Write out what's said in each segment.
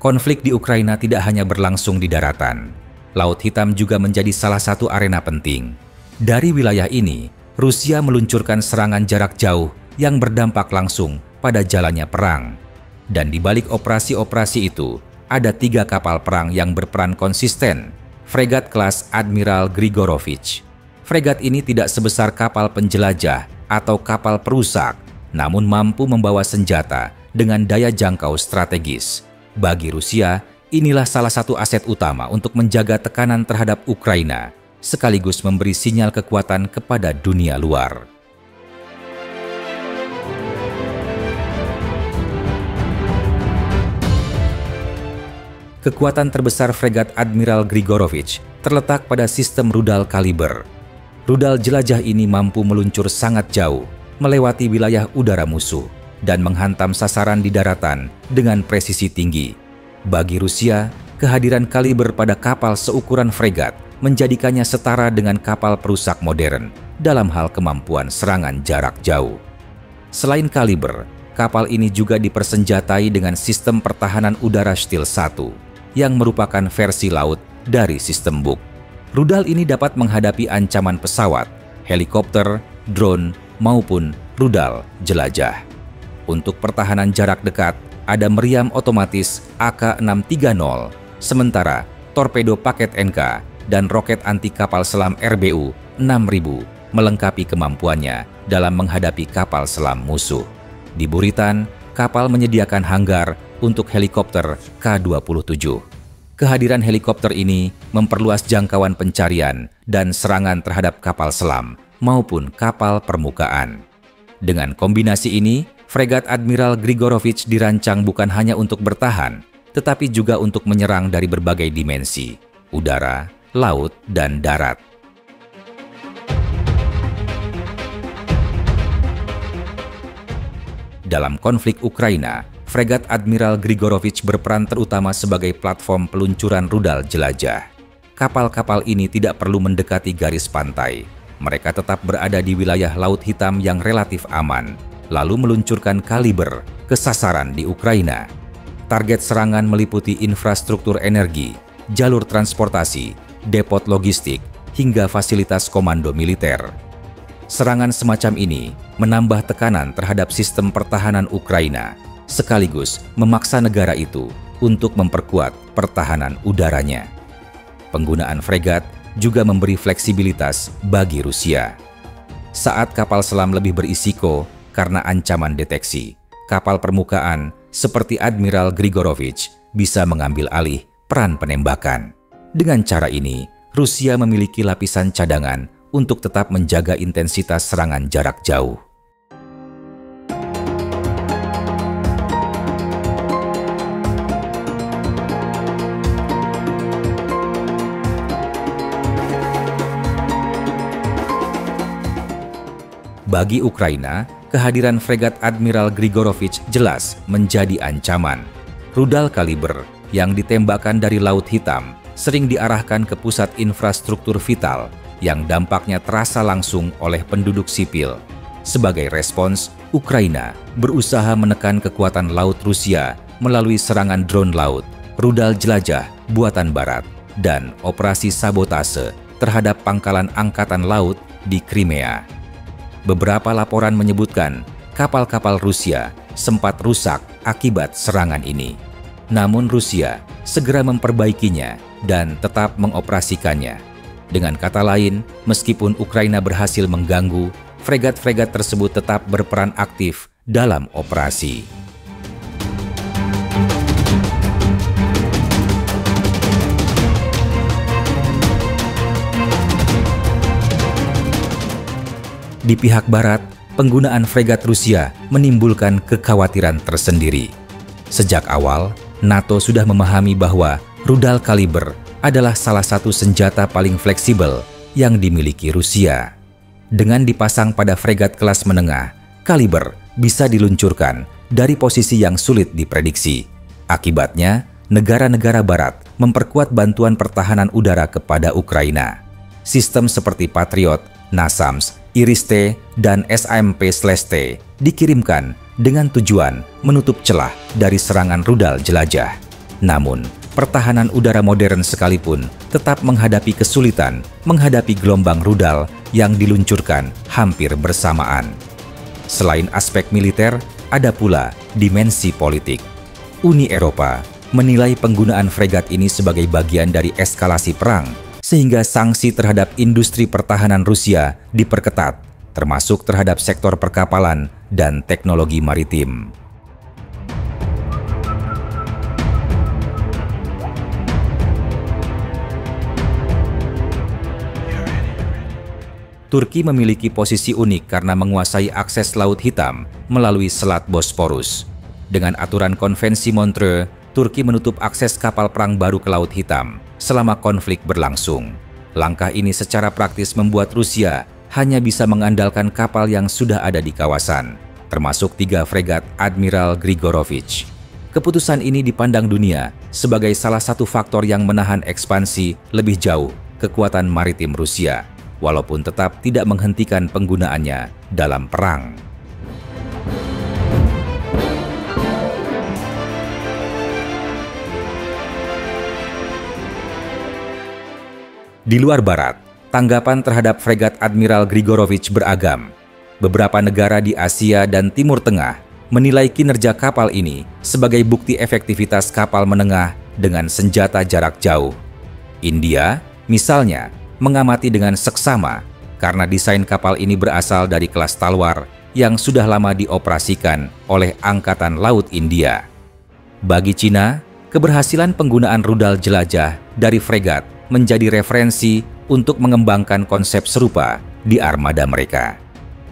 Konflik di Ukraina tidak hanya berlangsung di daratan. Laut Hitam juga menjadi salah satu arena penting. Dari wilayah ini, Rusia meluncurkan serangan jarak jauh yang berdampak langsung pada jalannya perang. Dan di balik operasi-operasi itu, ada 3 kapal perang yang berperan konsisten. Fregat kelas Admiral Grigorovich. Fregat ini tidak sebesar kapal penjelajah atau kapal perusak, namun mampu membawa senjata dengan daya jangkau strategis. Bagi Rusia, inilah salah satu aset utama untuk menjaga tekanan terhadap Ukraina, sekaligus memberi sinyal kekuatan kepada dunia luar. Kekuatan terbesar fregat Admiral Grigorovich terletak pada sistem rudal kaliber. Rudal jelajah ini mampu meluncur sangat jauh, melewati wilayah udara musuh, dan menghantam sasaran di daratan dengan presisi tinggi. Bagi Rusia, kehadiran kaliber pada kapal seukuran fregat menjadikannya setara dengan kapal perusak modern dalam hal kemampuan serangan jarak jauh. Selain kaliber, kapal ini juga dipersenjatai dengan sistem pertahanan udara Steel 1 yang merupakan versi laut dari sistem Buk. Rudal ini dapat menghadapi ancaman pesawat, helikopter, drone, maupun rudal jelajah. Untuk pertahanan jarak dekat, ada meriam otomatis AK-630, sementara torpedo paket NK dan roket anti kapal selam RBU 6000 melengkapi kemampuannya dalam menghadapi kapal selam musuh. Di Buritan, kapal menyediakan hanggar untuk helikopter K-27. Kehadiran helikopter ini memperluas jangkauan pencarian dan serangan terhadap kapal selam maupun kapal permukaan. Dengan kombinasi ini, fregat Admiral Grigorovich dirancang bukan hanya untuk bertahan, tetapi juga untuk menyerang dari berbagai dimensi, udara, laut, dan darat. Dalam konflik Ukraina, fregat Admiral Grigorovich berperan terutama sebagai platform peluncuran rudal jelajah. Kapal-kapal ini tidak perlu mendekati garis pantai. Mereka tetap berada di wilayah Laut Hitam yang relatif aman, lalu meluncurkan kaliber ke sasaran di Ukraina. Target serangan meliputi infrastruktur energi, jalur transportasi, depot logistik, hingga fasilitas komando militer. Serangan semacam ini menambah tekanan terhadap sistem pertahanan Ukraina, sekaligus memaksa negara itu untuk memperkuat pertahanan udaranya. Penggunaan fregat juga memberi fleksibilitas bagi Rusia. Saat kapal selam lebih berisiko karena ancaman deteksi, kapal permukaan seperti Admiral Grigorovich bisa mengambil alih peran penembakan. Dengan cara ini, Rusia memiliki lapisan cadangan untuk tetap menjaga intensitas serangan jarak jauh. Bagi Ukraina, kehadiran fregat Admiral Grigorovich jelas menjadi ancaman. Rudal kaliber yang ditembakkan dari Laut Hitam sering diarahkan ke pusat infrastruktur vital yang dampaknya terasa langsung oleh penduduk sipil. Sebagai respons, Ukraina berusaha menekan kekuatan laut Rusia melalui serangan drone laut, rudal jelajah buatan barat, dan operasi sabotase terhadap pangkalan angkatan laut di Crimea. Beberapa laporan menyebutkan kapal-kapal Rusia sempat rusak akibat serangan ini. Namun Rusia segera memperbaikinya dan tetap mengoperasikannya. Dengan kata lain, meskipun Ukraina berhasil mengganggu, fregat-fregat tersebut tetap berperan aktif dalam operasi. Di pihak barat, penggunaan fregat Rusia menimbulkan kekhawatiran tersendiri. Sejak awal, NATO sudah memahami bahwa rudal kaliber adalah salah satu senjata paling fleksibel yang dimiliki Rusia. Dengan dipasang pada fregat kelas menengah, kaliber bisa diluncurkan dari posisi yang sulit diprediksi. Akibatnya, negara-negara barat memperkuat bantuan pertahanan udara kepada Ukraina. Sistem seperti Patriot, NASAMS, Iris-T, dan SMP/T dikirimkan dengan tujuan menutup celah dari serangan rudal jelajah. Namun, pertahanan udara modern sekalipun tetap menghadapi kesulitan menghadapi gelombang rudal yang diluncurkan hampir bersamaan. Selain aspek militer, ada pula dimensi politik. Uni Eropa menilai penggunaan fregat ini sebagai bagian dari eskalasi perang, sehingga sanksi terhadap industri pertahanan Rusia diperketat, termasuk terhadap sektor perkapalan dan teknologi maritim. Turki memiliki posisi unik karena menguasai akses Laut Hitam melalui Selat Bosporus. Dengan aturan Konvensi Montreux, Turki menutup akses kapal perang baru ke Laut Hitam selama konflik berlangsung. Langkah ini secara praktis membuat Rusia hanya bisa mengandalkan kapal yang sudah ada di kawasan, termasuk 3 fregat Admiral Grigorovich. Keputusan ini dipandang dunia sebagai salah satu faktor yang menahan ekspansi lebih jauh kekuatan maritim Rusia, walaupun tetap tidak menghentikan penggunaannya dalam perang. Di luar barat, tanggapan terhadap fregat Admiral Grigorovich beragam. Beberapa negara di Asia dan Timur Tengah menilai kinerja kapal ini sebagai bukti efektivitas kapal menengah dengan senjata jarak jauh. India, misalnya, mengamati dengan seksama karena desain kapal ini berasal dari kelas Talwar yang sudah lama dioperasikan oleh Angkatan Laut India. Bagi Cina, keberhasilan penggunaan rudal jelajah dari fregat menjadi referensi untuk mengembangkan konsep serupa di armada mereka.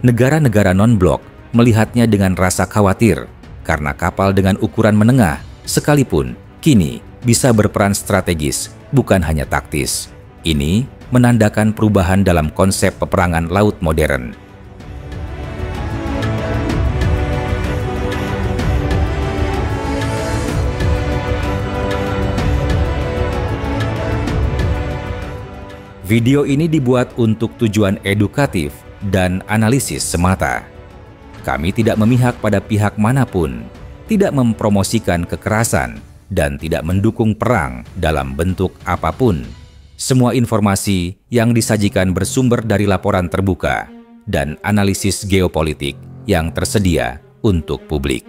Negara-negara non-blok melihatnya dengan rasa khawatir karena kapal dengan ukuran menengah sekalipun kini bisa berperan strategis, bukan hanya taktis. Ini menandakan perubahan dalam konsep peperangan laut modern. Video ini dibuat untuk tujuan edukatif dan analisis semata. Kami tidak memihak pada pihak manapun, tidak mempromosikan kekerasan, dan tidak mendukung perang dalam bentuk apapun. Semua informasi yang disajikan bersumber dari laporan terbuka dan analisis geopolitik yang tersedia untuk publik.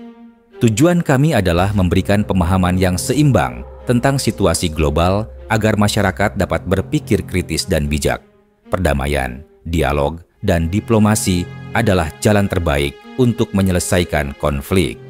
Tujuan kami adalah memberikan pemahaman yang seimbang tentang situasi global agar masyarakat dapat berpikir kritis dan bijak. Perdamaian, dialog, dan diplomasi adalah jalan terbaik untuk menyelesaikan konflik.